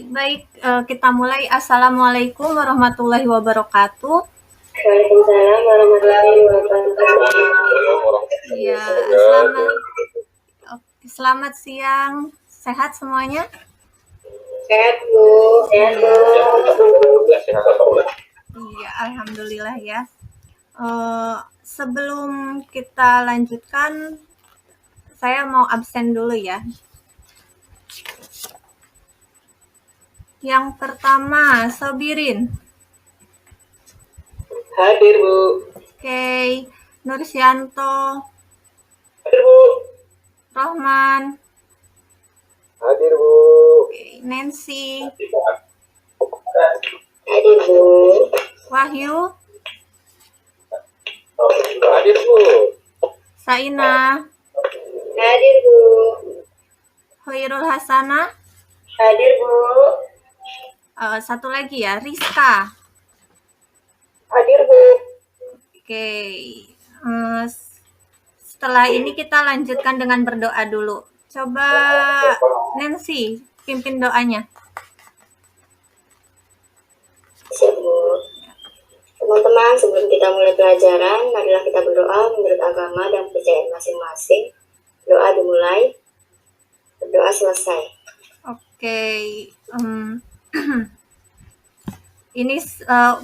baik, kita mulai. Assalamualaikum warahmatullahi wabarakatuh. Waalaikumsalam warahmatullahi wabarakatuh. Ya, selamat siang. Sehat semuanya? Sehat Bu. Iya, alhamdulillah ya. Sebelum kita lanjutkan, saya mau absen dulu ya. Yang pertama, Sobirin. Hadir Bu. Oke, Nursianto. Hadir Bu. Rohman. Hadir Bu. Oke, Nancy. Hadir Bu. Wahyu. Hadir Bu. Saina. Hadir Bu. Hoirul Hasana. Hadir Bu. Satu lagi ya, Rizka. Hadir Bu. Oke. Setelah ini kita lanjutkan dengan berdoa dulu. Coba Nancy pimpin doanya. Siap Bu. Teman-teman, sebelum kita mulai pelajaran, marilah kita berdoa menurut agama dan kepercayaan masing-masing. Doa dimulai, berdoa selesai. Oke. Ini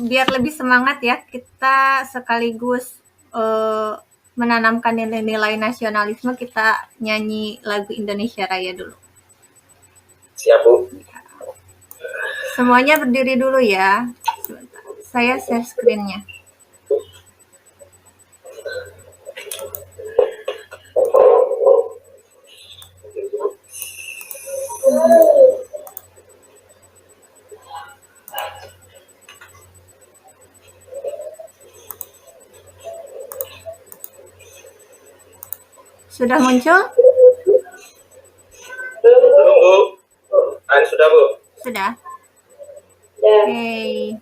biar lebih semangat ya, kita sekaligus menanamkan nilai-nilai nasionalisme, kita nyanyi lagu Indonesia Raya dulu. Siap Bu. Semuanya berdiri dulu ya. Sebentar. Saya share screen-nya. Sudah muncul? Belum Bu. Sudah Bu. Sudah? Ya. Oke.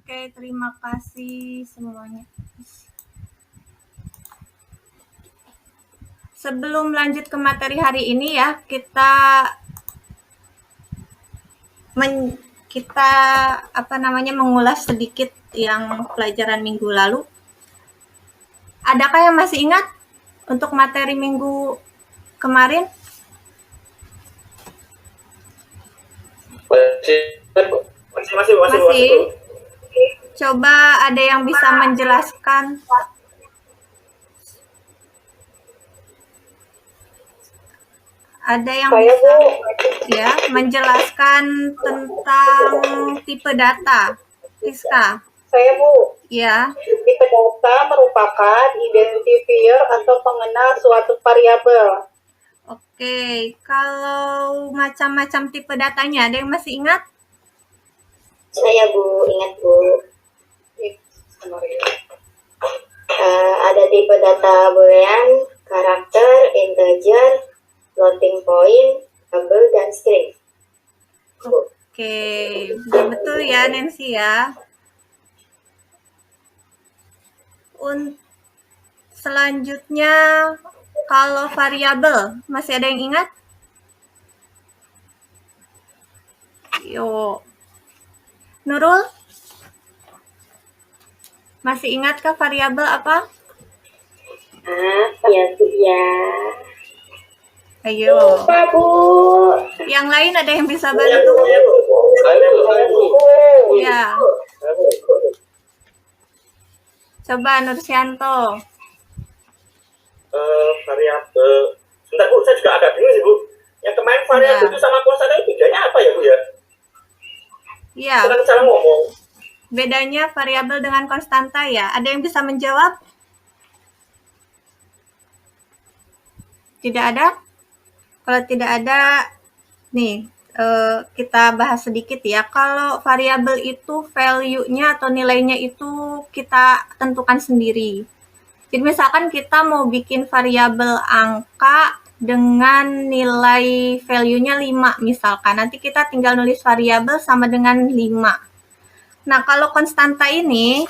Oke, terima kasih semuanya. Sebelum lanjut ke materi hari ini ya, kita mengulas sedikit yang pelajaran minggu lalu. Adakah yang masih ingat untuk materi minggu kemarin? Masih. Coba ada yang bisa menjelaskan. Ada yang bisa ya menjelaskan tentang tipe data, Rizka? Saya Bu. Ya. Tipe data merupakan merupakan identifier atau pengenal suatu variabel. Oke, kalau macam-macam tipe datanya, ada yang masih ingat? Saya Bu, ingat Bu. Ada tipe data boolean, karakter, integer, floating point, double, dan string. Bu. Oke, betul ya Nancy ya. Selanjutnya, kalau variabel, masih ada yang ingat? Yuk. Nurul? Masih ingat ke variabel apa? Ya Bu ya. Ayo. Lupa Bu. Yang lain ada yang bisa bantu? Ya. Coba Nursianto. Variabel. Sebentar Bu, saya juga agak bingung sih Bu. Yang kemarin variabel itu sama konstan itu bedanya apa ya Bu ya? Iya. Cara ngomong. Bedanya variabel dengan konstanta ya. Ada yang bisa menjawab? Tidak ada? Kalau tidak ada, nih kita bahas sedikit ya. Kalau variabel itu value-nya atau nilainya itu kita tentukan sendiri. Jadi misalkan kita mau bikin variabel angka dengan nilai value-nya 5 misalkan. Nanti kita tinggal nulis variabel sama dengan 5. Nah, kalau konstanta ini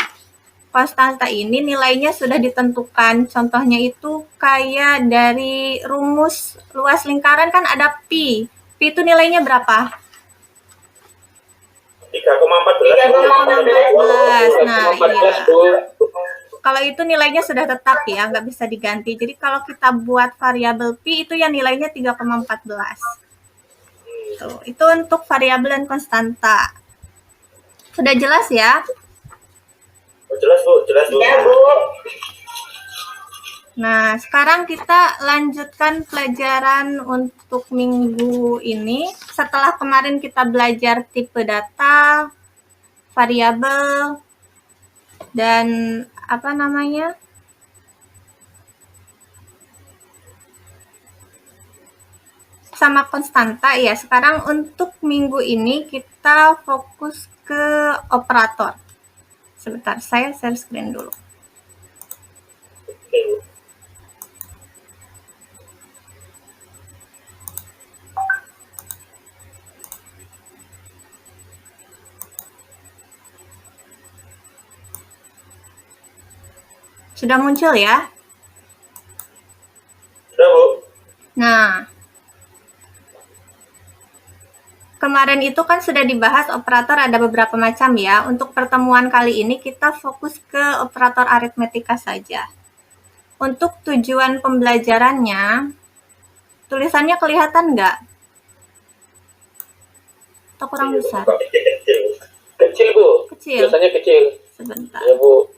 nilainya sudah ditentukan. Contohnya itu kayak dari rumus luas lingkaran kan ada pi. Pi itu nilainya berapa? 3,14. Nah, iya. Kalau itu nilainya sudah tetap ya, nggak bisa diganti. Jadi kalau kita buat variabel pi itu yang nilainya 3,14. Tuh, itu untuk variabel dan konstanta. Sudah jelas ya? Jelas Bu, jelas Bu. Ya Bu. Nah, sekarang kita lanjutkan pelajaran untuk minggu ini. Setelah kemarin kita belajar tipe data, variabel, dan apa namanya? Sama konstanta ya. Sekarang untuk minggu ini kita fokus ke operator. Sebentar, saya share screen dulu. Oke Bu. Sudah muncul ya? Sudah Bu. Nah, kemarin itu kan sudah dibahas operator ada beberapa macam ya. Untuk pertemuan kali ini kita fokus ke operator aritmetika saja. Untuk tujuan pembelajarannya, tulisannya kelihatan nggak? Atau kurang besar? Kecil Bu. Kecil? Tulisannya kecil. Sebentar. Ya Bu.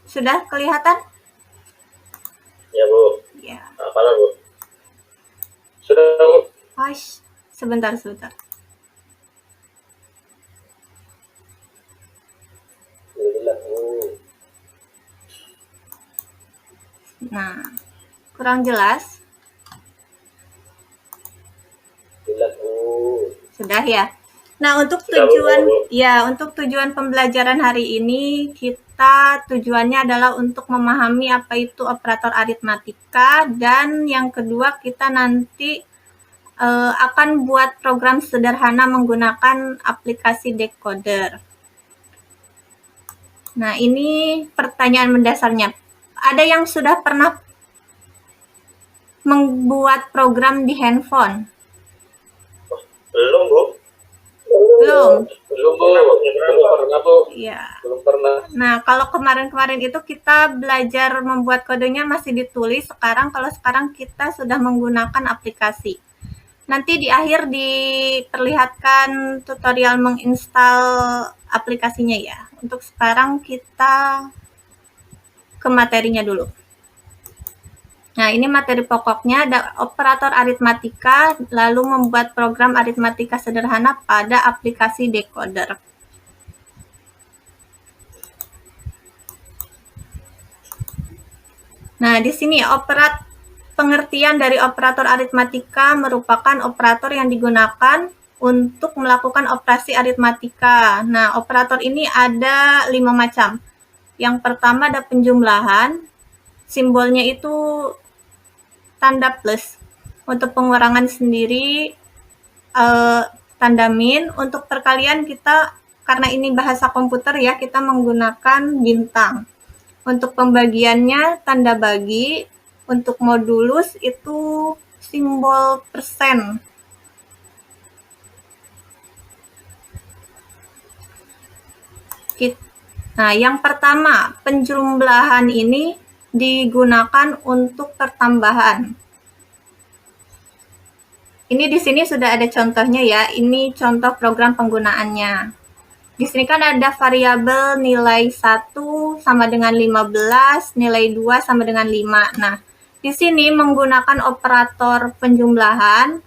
Sudah kelihatan? Ya Bu. Ya. Apalah Bu. Sudah Bu. Hush. Sebentar. Nah, kurang jelas? Jelas Bu. Sudah ya. Nah, untuk tujuan pembelajaran hari ini kita tujuannya adalah untuk memahami apa itu operator aritmatika, dan yang kedua kita nanti akan buat program sederhana menggunakan aplikasi decoder. Nah, ini pertanyaan mendasarnya. Ada yang sudah pernah membuat program di handphone? Belum Bu. Belum. Belum pernah Bu. Iya. Belum pernah. Nah, kalau kemarin-kemarin itu kita belajar membuat kodenya masih ditulis. Kalau sekarang kita sudah menggunakan aplikasi. Nanti di akhir diperlihatkan tutorial menginstal aplikasinya ya. Untuk sekarang kita ke materinya dulu. Nah, ini materi pokoknya, ada operator aritmatika, lalu membuat program aritmatika sederhana pada aplikasi decoder. Nah, di sini pengertian dari operator aritmatika merupakan operator yang digunakan untuk melakukan operasi aritmatika. Nah, operator ini ada 5 macam. Yang pertama ada penjumlahan, simbolnya itu tanda plus. Untuk pengurangan sendiri tanda min. Untuk perkalian kita, karena ini bahasa komputer ya, kita menggunakan bintang. Untuk pembagiannya tanda bagi. Untuk modulus itu simbol persen. Nah, yang pertama, penjumlahan ini digunakan untuk pertambahan. Ini di sini sudah ada contohnya ya. Ini contoh program penggunaannya. Di sini kan ada variabel nilai 1 sama dengan 15, nilai 2 sama dengan 5. Nah, di sini menggunakan operator penjumlahan.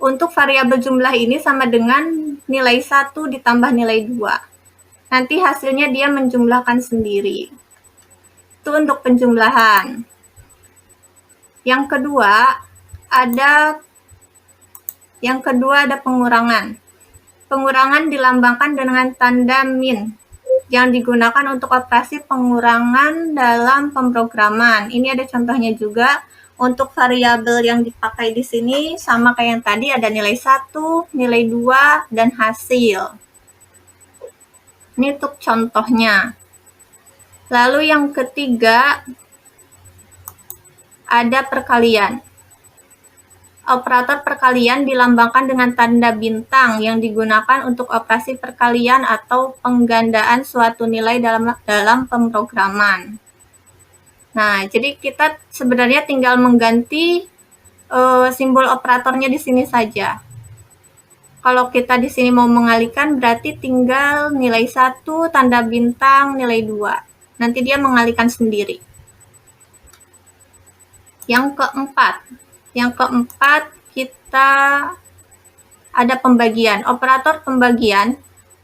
Untuk variabel jumlah ini sama dengan nilai 1 ditambah nilai 2. Nanti hasilnya dia menjumlahkan sendiri. Itu untuk penjumlahan. Yang kedua ada pengurangan. Pengurangan dilambangkan dengan tanda min yang digunakan untuk operasi pengurangan dalam pemrograman. Ini ada contohnya juga. Untuk variabel yang dipakai di sini sama kayak yang tadi, ada nilai 1, nilai 2, dan hasil. Ini untuk contohnya. Lalu yang ketiga ada perkalian. Operator perkalian dilambangkan dengan tanda bintang yang digunakan untuk operasi perkalian atau penggandaan suatu nilai dalam pemrograman. Nah, jadi kita sebenarnya tinggal mengganti simbol operatornya di sini saja. Kalau kita di sini mau mengalihkan, berarti tinggal nilai 1, tanda bintang, nilai 2. Nanti dia mengalihkan sendiri. Yang keempat kita ada pembagian. Operator pembagian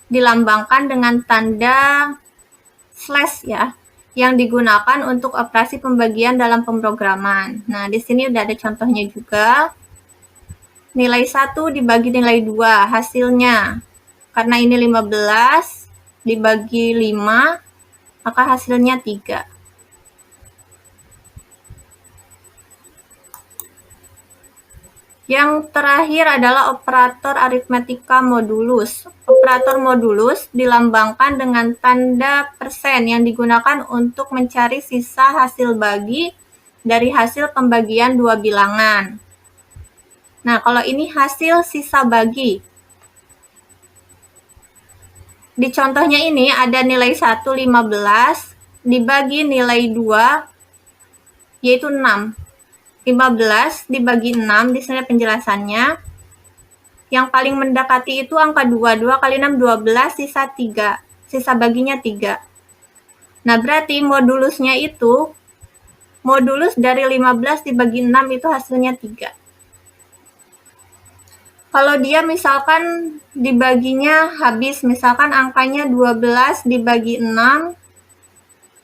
dilambangkan dengan tanda slash ya, yang digunakan untuk operasi pembagian dalam pemrograman. Nah, di sini udah ada contohnya juga. Nilai 1 dibagi nilai 2 hasilnya. Karena ini 15 dibagi 5, maka hasilnya 3. Yang terakhir adalah operator aritmatika modulus. Operator modulus dilambangkan dengan tanda persen yang digunakan untuk mencari sisa hasil bagi dari hasil pembagian dua bilangan. Nah, kalau ini hasil sisa bagi. Di contohnya ini ada nilai 1, 15, dibagi nilai 2, yaitu 6. 15 dibagi 6, di sini penjelasannya. Yang paling mendekati itu angka 2. 2 kali 6, 12, sisa 3. Sisa baginya 3. Nah, berarti modulusnya itu, modulus dari 15 dibagi 6 itu hasilnya 3. Kalau dia misalkan dibaginya habis, misalkan angkanya 12 dibagi 6,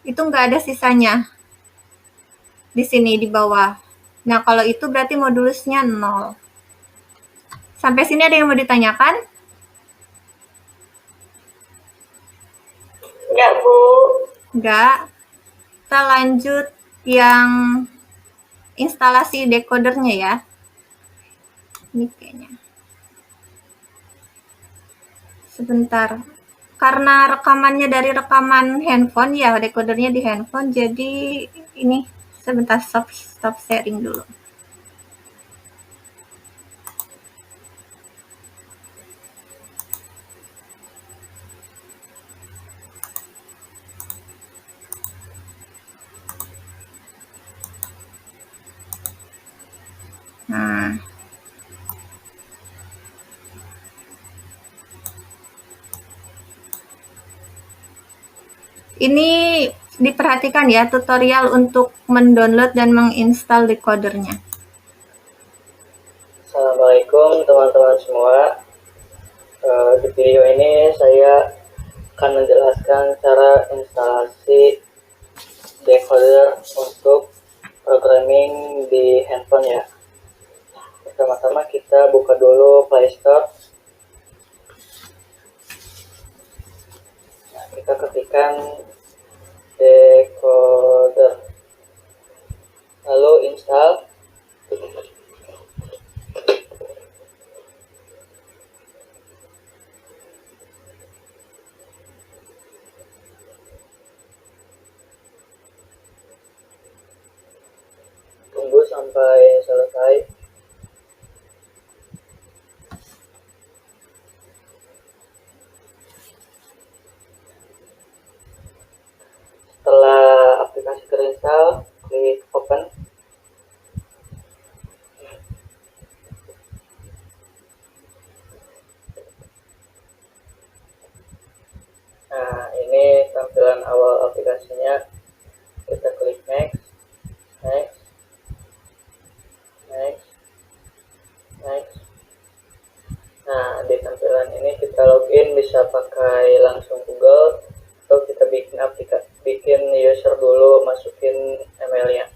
itu nggak ada sisanya. Di sini, di bawah. Nah, kalau itu berarti modulusnya 0. Sampai sini ada yang mau ditanyakan? Enggak, Bu. Enggak. Kita lanjut yang instalasi decodernya ya. Ini kayaknya. Sebentar. Karena rekamannya dari rekaman handphone ya, decodernya di handphone, jadi ini sebentar stop sharing dulu. Nah, ini diperhatikan ya tutorial untuk mendownload dan menginstal decodernya. Assalamualaikum teman-teman semua. Di video ini saya akan menjelaskan cara instalasi decoder untuk programming di handphone ya. Pertama-tama kita buka dulu Play Store. Nah, kita ketikkan decoder, lalu install. Tunggu sampai selesai. Setelah aplikasi terinstall, klik open. Nah, ini tampilan awal aplikasinya. Kita klik next, next, next, next. Nah, di tampilan ini kita login, bisa pakai langsung Google atau kita bikin user dulu, masukin emailnya.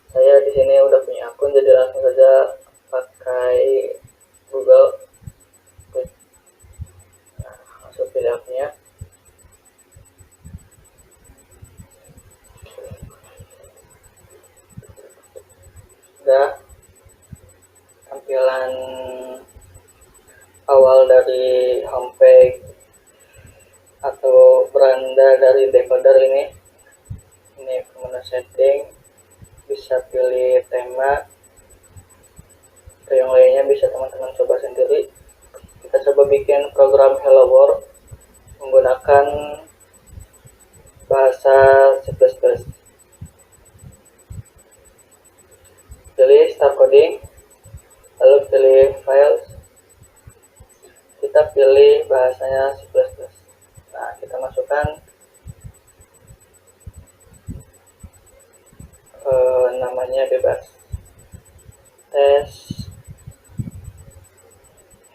Saya di sini udah punya akun, jadi langsung saja pakai Google. Nah, masuk pilih akunnya. Sudah, tampilan awal dari homepage atau beranda dari decoder ini menu setting, bisa pilih tema atau yang lainnya, bisa teman-teman coba sendiri. Kita coba bikin program Hello World menggunakan bahasa C++. Pilih Start Coding, lalu pilih Files, kita pilih bahasanya C++. Nah, kita masukkan namanya bebas, tes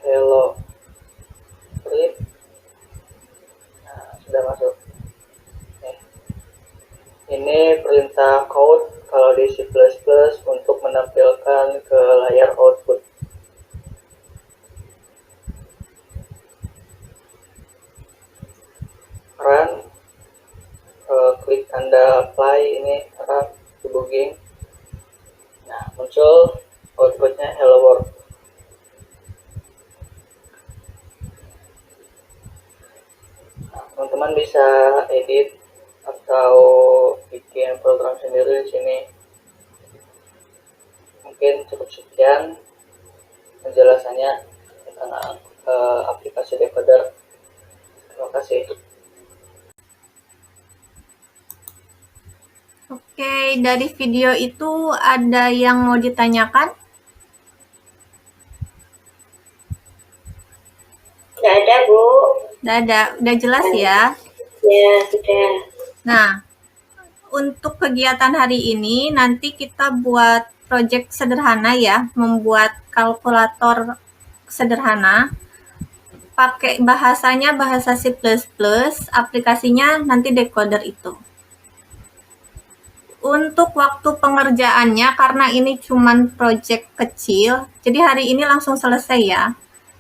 hello print. Nah, sudah masuk. Ini perintah code kalau di C++ untuk menampilkan ke layar output. Run, klik tanda apply ini, run, debugging. Nah, muncul outputnya hello world. Nah, teman-teman bisa edit atau bikin program sendiri di sini. Mungkin cukup sekian penjelasannya tentang aplikasi decoder. Terima kasih. Oke, dari video itu ada yang mau ditanyakan? Tidak ada, Bu. Tidak ada, udah jelas ya? Ya, sudah. Nah, untuk kegiatan hari ini nanti kita buat project sederhana ya, membuat kalkulator sederhana. Pakai bahasanya bahasa C++, aplikasinya nanti decoder itu. Untuk waktu pengerjaannya, karena ini cuman project kecil, jadi hari ini langsung selesai ya.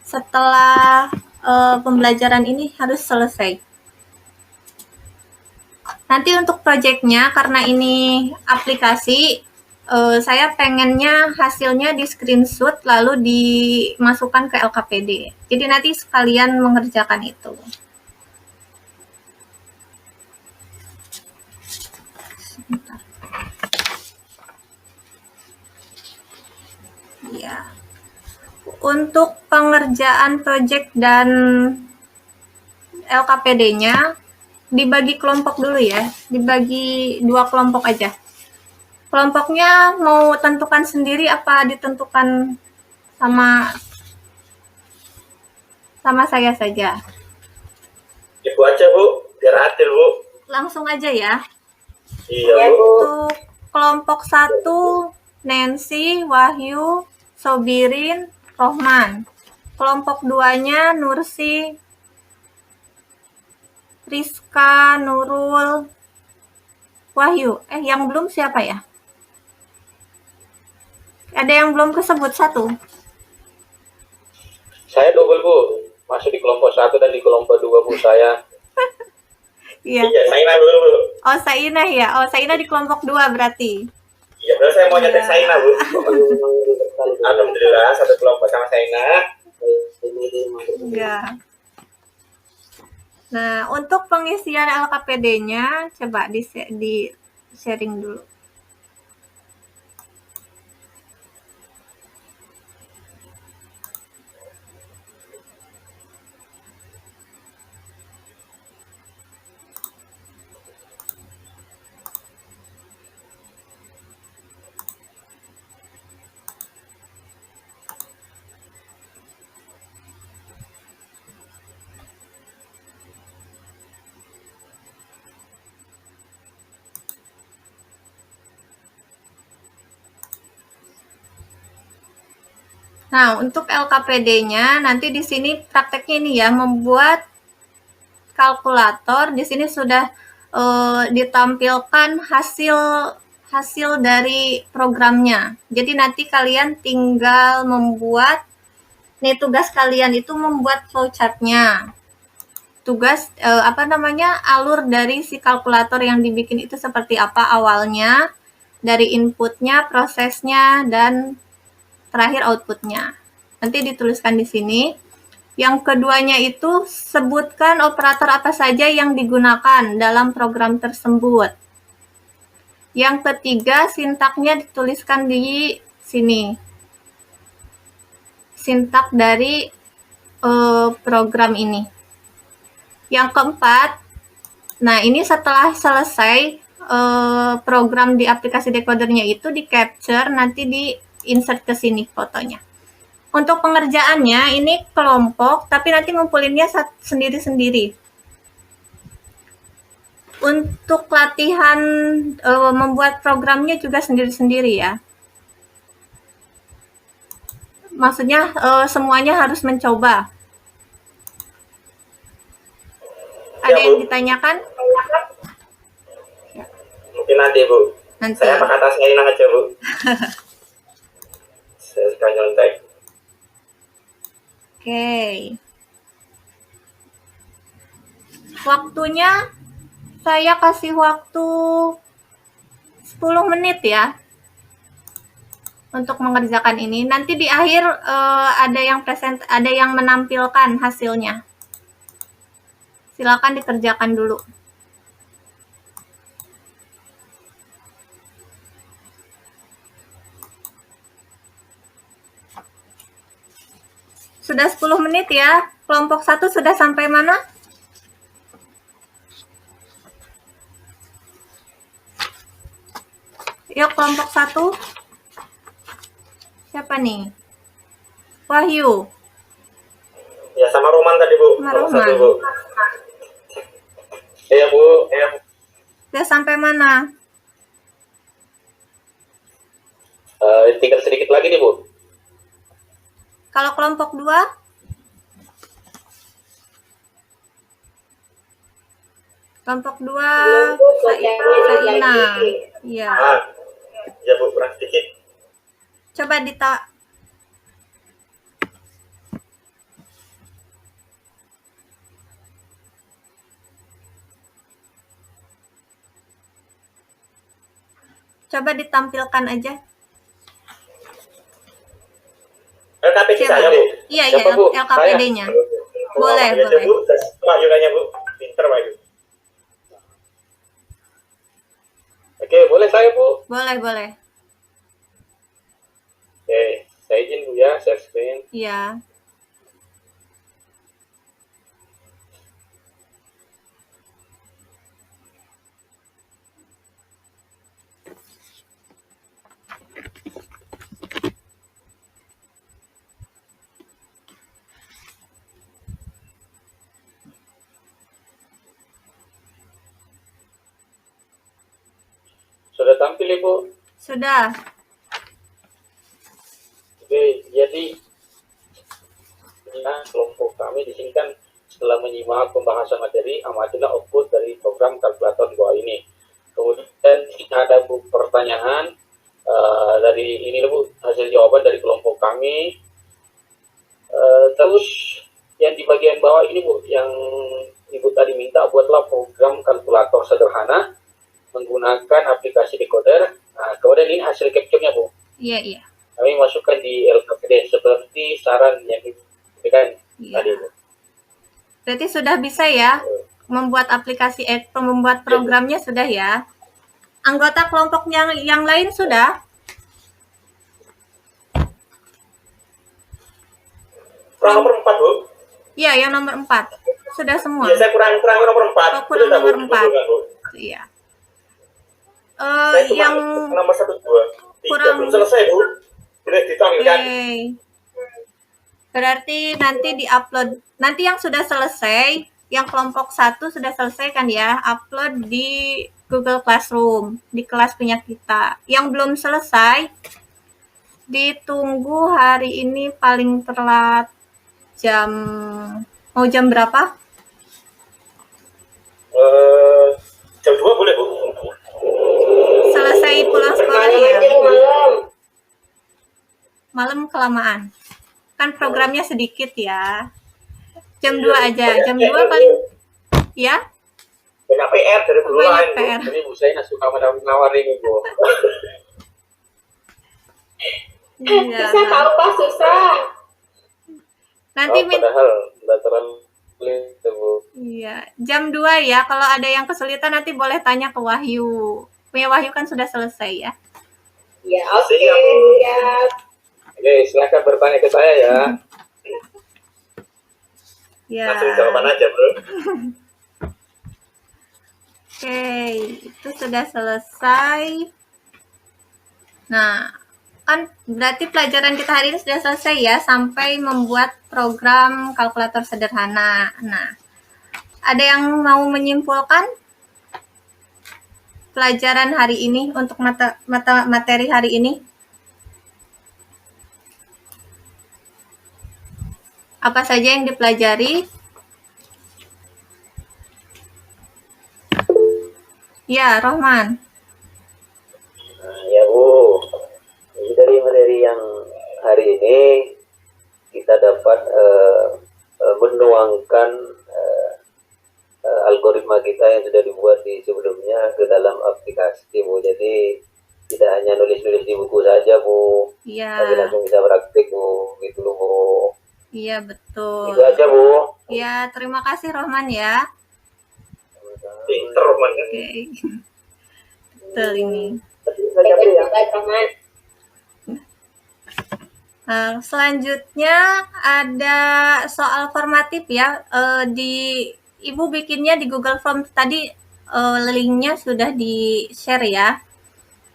Setelah pembelajaran ini harus selesai. Nanti untuk projectnya, karena ini aplikasi, saya pengennya hasilnya di screenshot lalu dimasukkan ke LKPD. Jadi nanti sekalian mengerjakan itu. Sebentar. Ya. Untuk pengerjaan project dan LKPD-nya dibagi kelompok dulu ya, dibagi 2 kelompok aja. Kelompoknya mau tentukan sendiri apa ditentukan sama saya saja? Ibu aja, Bu, biar adil, Bu. langsung aja ya. Iya, Bu. Untuk kelompok 1, Nancy, Wahyu, Sobirin, Rohman. Kelompok 2-nya Nursi, Rizka, Nurul, Wahyu. Yang belum siapa ya? Ada yang belum kesebut satu? Saya double, Bu. Masuk di kelompok 1 dan di kelompok 2, Bu. Saya. Iya. Iya, Saina dulu, Bu. Oh, Saina ya. Oh, Saina di kelompok 2 berarti. Iya, berarti saya mau nyetek Iya. Saina, Bu. Alhamdulillah, satu kelompok sama Saina. Iya. Nah, untuk pengisian LKPD-nya coba di sharing dulu. Nah, untuk LKPD-nya nanti di sini prakteknya ini ya, membuat kalkulator. Di sini sudah ditampilkan hasil dari programnya. Jadi nanti kalian tinggal membuat, nih tugas kalian itu membuat flowchart-nya. Tugas alur dari si kalkulator yang dibikin itu seperti apa awalnya, dari inputnya, prosesnya, dan terakhir outputnya. Nanti dituliskan di sini. Yang keduanya itu sebutkan operator apa saja yang digunakan dalam program tersebut. Yang ketiga, sintaknya dituliskan di sini. Sintak dari program ini. Yang keempat, nah ini setelah selesai program di aplikasi decodernya itu di capture, nanti di insert ke sini fotonya. Untuk pengerjaannya ini kelompok, tapi nanti ngumpulinnya sendiri-sendiri. Untuk latihan membuat programnya juga sendiri-sendiri ya. Maksudnya semuanya harus mencoba. Ada yang ditanyakan? Mungkin nanti, Bu. Nanti. Saya pakai kata Saina aja, Bu. Saya suka nyontek. Oke. Waktunya saya kasih waktu 10 menit ya untuk mengerjakan ini. Nanti di akhir ada yang menampilkan hasilnya. Silakan dikerjakan dulu. Sudah 10 menit ya. Kelompok 1 sudah sampai mana? Yuk, kelompok 1. Siapa nih? Wahyu. Ya, sama Roman tadi, Bu. Sama Kelompok Roman. 1, Bu. Iya, Bu. Sudah sampai mana? Tinggal sedikit lagi nih, Bu. Kalau kelompok 2? Kelompok 2 Saina. Iya. Ya, Bu, kurang sedikit. Coba coba ditampilkan aja. LKPD saya, Bu. Iya, Siapa, Bu? LKPD-nya. Boleh, Iya, boleh. Bu. Wahyu nanya, Bu. Pinter, Wahyu. Oke, boleh saya, Bu? Boleh, boleh. Oke, saya izin, Bu ya, share screen. Iya. tampil Ibu. Sudah. Oke, jadi kelompok kami di sini kan setelah menyimak pembahasan materi, amatilah output dari program kalkulator di bawah ini. Kemudian ada pertanyaan dari ini Bu, hasil jawaban dari kelompok kami. Terus yang di bagian bawah ini Bu, yang Ibu tadi minta, buatlah program kalkulator sederhana menggunakan aplikasi decoder. Nah, kemudian ini hasil capture-nya Bu. Iya. Kami masukkan di LKPD seperti saran yang diberikan tadi Bu. Berarti sudah bisa ya membuat membuat programnya sudah ya. Anggota kelompok yang lain sudah? Kurang nomor 4, Bu. Iya, yang nomor 4. Sudah semua. Iya, saya kurang nomor 4. Oh, kurang Sudah, Bu, nomor 4. dibutuhkan, Bu. Iya. Saya cuma Yang nomor 1, 2, 3 kurang- belum selesai, Bu. Boleh ditampilkan. Oke. Berarti nanti di-upload. Nanti yang sudah selesai, yang kelompok 1 sudah selesai kan ya, upload di Google Classroom, di kelas punya kita. Yang belum selesai, ditunggu hari ini paling telat mau jam berapa? Jam 2 boleh, Bu. Selesai pulang sekolah Malam ya. aja malam. Malam kelamaan. Kan programnya sedikit ya. Jam 2 aja. Jam 2 paling ya. Banyak PR dari guru Banyak lain, Bu. PR. Ini Bu, saya suka menawar ini Bu. Iya. Susah tahu Pak, susah. Nanti Padahal nggak terlalu itu Bu. iya, jam 2 ya. Kalau ada yang kesulitan nanti boleh tanya ke Wahyu. Punya Wahyu kan sudah selesai ya. Ya, oke. Siap, Bu. Siap. Oke, silakan bertanya ke saya ya. Ya. Langsung jawaban aja, Bro. Oke, itu sudah selesai. Nah, kan berarti pelajaran kita hari ini sudah selesai ya, sampai membuat program kalkulator sederhana. Nah, ada yang mau menyimpulkan pelajaran hari ini untuk materi hari ini? Apa saja yang dipelajari? Ya, Rohman. Ya Bu, jadi dari materi yang hari ini kita dapat menuangkan algoritma kita yang sudah dibuat di sebelumnya ke dalam aplikasi Bu. Jadi tidak hanya nulis-nulis di buku saja Bu, Iya. tapi langsung bisa praktik Bu, gitu loh Bu. Iya, betul. Itu aja Bu. Ya, terima kasih Rohman ya. Pinter, Roman. Oke. Betul ini. Hebat juga teman. Nah, selanjutnya ada soal formatif ya. Ibu bikinnya di Google Form tadi, linknya sudah di-share ya.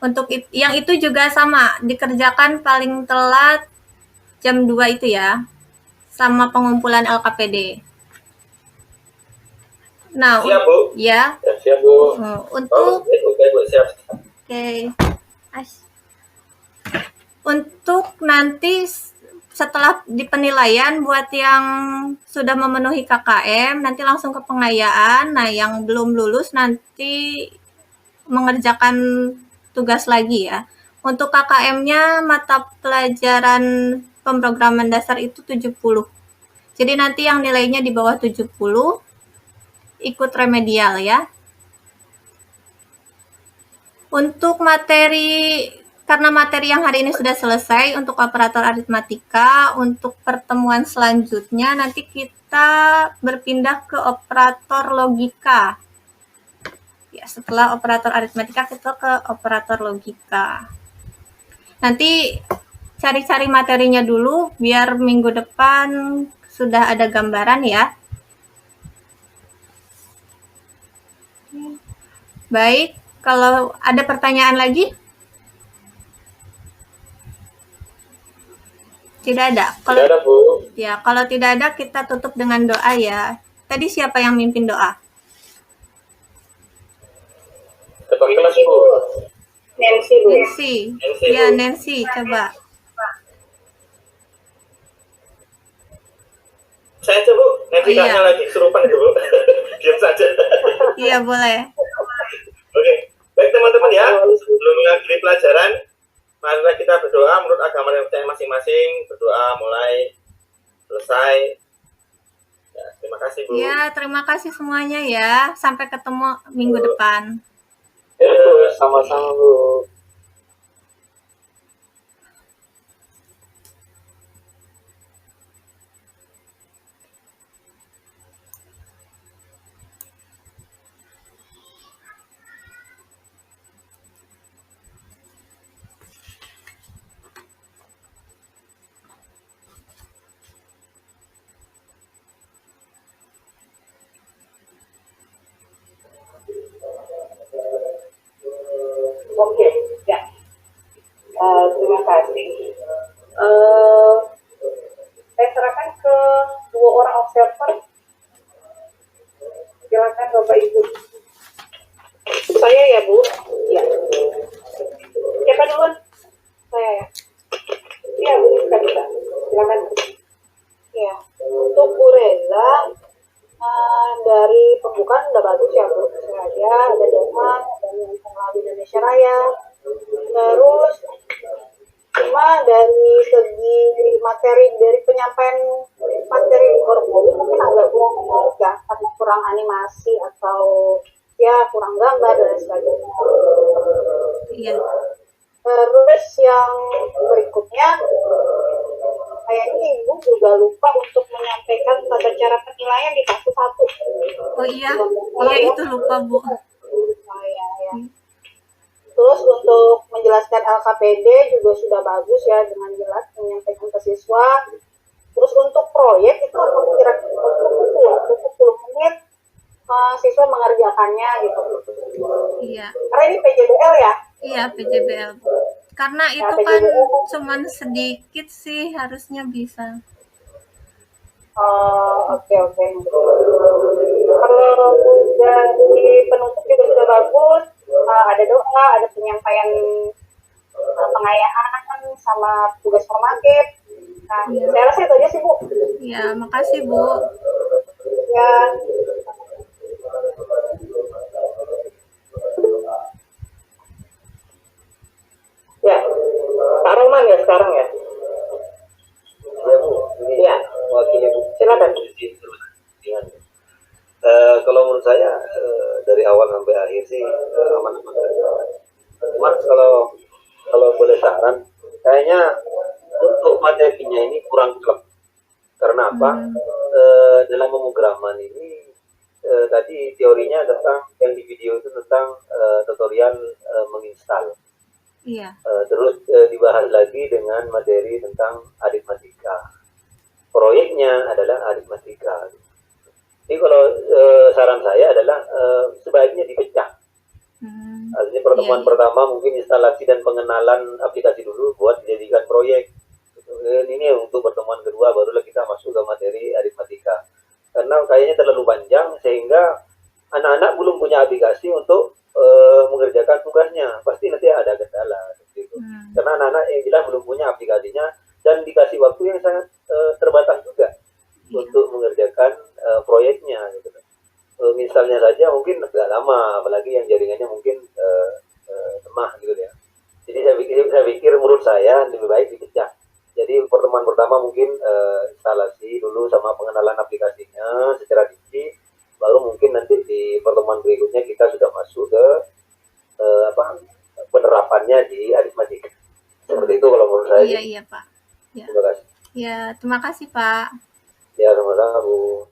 Untuk yang itu juga sama, dikerjakan paling telat jam 2 itu ya, sama pengumpulan LKPD. Nah, Siap, Bu. ya, Ya, siap Bu. untuk Oke, Bu, siap. Oke. Untuk nanti setelah di penilaian buat yang sudah memenuhi KKM nanti langsung ke pengayaan. Nah, yang belum lulus nanti mengerjakan tugas lagi ya. Untuk KKM-nya mata pelajaran pemrograman dasar itu 70. Jadi nanti yang nilainya di bawah 70 ikut remedial ya. Untuk karena materi yang hari ini sudah selesai untuk operator aritmatika, untuk pertemuan selanjutnya nanti kita berpindah ke operator logika. Ya, setelah operator aritmatika kita ke operator logika. Nanti cari-cari materinya dulu biar minggu depan sudah ada gambaran ya. Baik, kalau ada pertanyaan lagi? Tidak ada. Tidak ada Bu. Ya, kalau tidak ada kita tutup dengan doa ya. Tadi siapa yang mimpin doa? Ketua kelas Bu. Nancy, Bu. Nancy. Nancy, Ya, Bu. Nancy, coba. Saya aja Bu, Nancy Oh, iya. kayaknya lagi kesurupan gitu Bu. Diam saja. Iya, boleh. Oke, baik teman-teman ya, sebelum mengakhiri pelajaran, marilah kita berdoa menurut agama dan percaya masing-masing. Berdoa mulai selesai. Ya, terima kasih Bu. Ya, terima kasih semuanya ya. Sampai ketemu minggu depan. Ya, sama-sama Bu. Oke, ya. Terima kasih. Saya serahkan ke dua orang observer. Silakan Bapak Ibu. Saya ya Bu. Ya. Siapa duluan? Saya ya. Iya Bu, bisa. Silakan. Ya. Untuk Bu Reza, dari pembukaan udah bagus ya Bu. Sengaja ada Jerman, dan pengelola Indonesia Raya. Terus cuma dari segi materi, dari penyampaian materi di kurikulum mungkin agak kurang menarik ya, tapi kurang animasi atau ya kurang gambar dan sebagainya. Iya. Terus yang berikutnya, kayaknya Ibu juga lupa untuk menyampaikan tata cara penilaian di fase 1. Oh iya. Iya, itu lupa, Bu. Ya. Terus untuk menjelaskan LKPD juga sudah bagus ya, dengan jelas menyampaikan ke siswa. Terus untuk proyek itu kira-kira 10 menit siswa mengerjakannya gitu. Iya. Karena ini PJBL ya. Iya, PJBL. Karena itu Nah, kan PJBL. cuman sedikit sih, harusnya bisa. Oke. Kalau dari penutup juga sudah bagus. Ada doa, ada penyampaian pengayaan sama tugas formatif. Nah, saya rasa itu aja sih Bu. Iya, makasih Bu. Ya. Ya, Kak Roman ya sekarang ya. Ya Bu, ini Ya. wakilnya Bu. Silakan. Kalau menurut saya dari awal sampai akhir sih aman-aman saja. Cuma kalau boleh saran, kayaknya untuk materinya ini kurang klep. Karena apa? Dalam pemrograman ini tadi teorinya tentang yang di video itu tentang tutorial menginstal. Iya. Terus dibahas lagi dengan materi tentang aritmatika. Proyeknya adalah aritmatika. Jadi kalau saran saya adalah sebaiknya dipecah. Artinya pertemuan Iya. pertama mungkin instalasi dan pengenalan aplikasi dulu buat dijadikan proyek. Ini untuk pertemuan kedua barulah kita masuk ke materi aritmatika. Karena kayaknya terlalu panjang sehingga anak-anak belum punya aplikasi untuk mengerjakan tugasnya. Pasti nanti ada kendala gitu. Karena anak-anak yang jelas belum punya aplikasinya dan dikasih waktu yang sangat terbatas juga untuk mengerjakan proyeknya gitu. Misalnya saja mungkin agak lama, apalagi yang jaringannya mungkin lemah gitu ya. Jadi saya pikir menurut saya lebih baik dipecah. Jadi pertemuan pertama mungkin instalasi dulu sama pengenalan aplikasinya secara rinci, baru mungkin nanti di pertemuan berikutnya kita sudah masuk ke penerapannya di aritmatika. Seperti itu kalau menurut saya. Iya Pak. Ya. Terima kasih. Ya, terima kasih Pak. Ya, sama-sama Bu.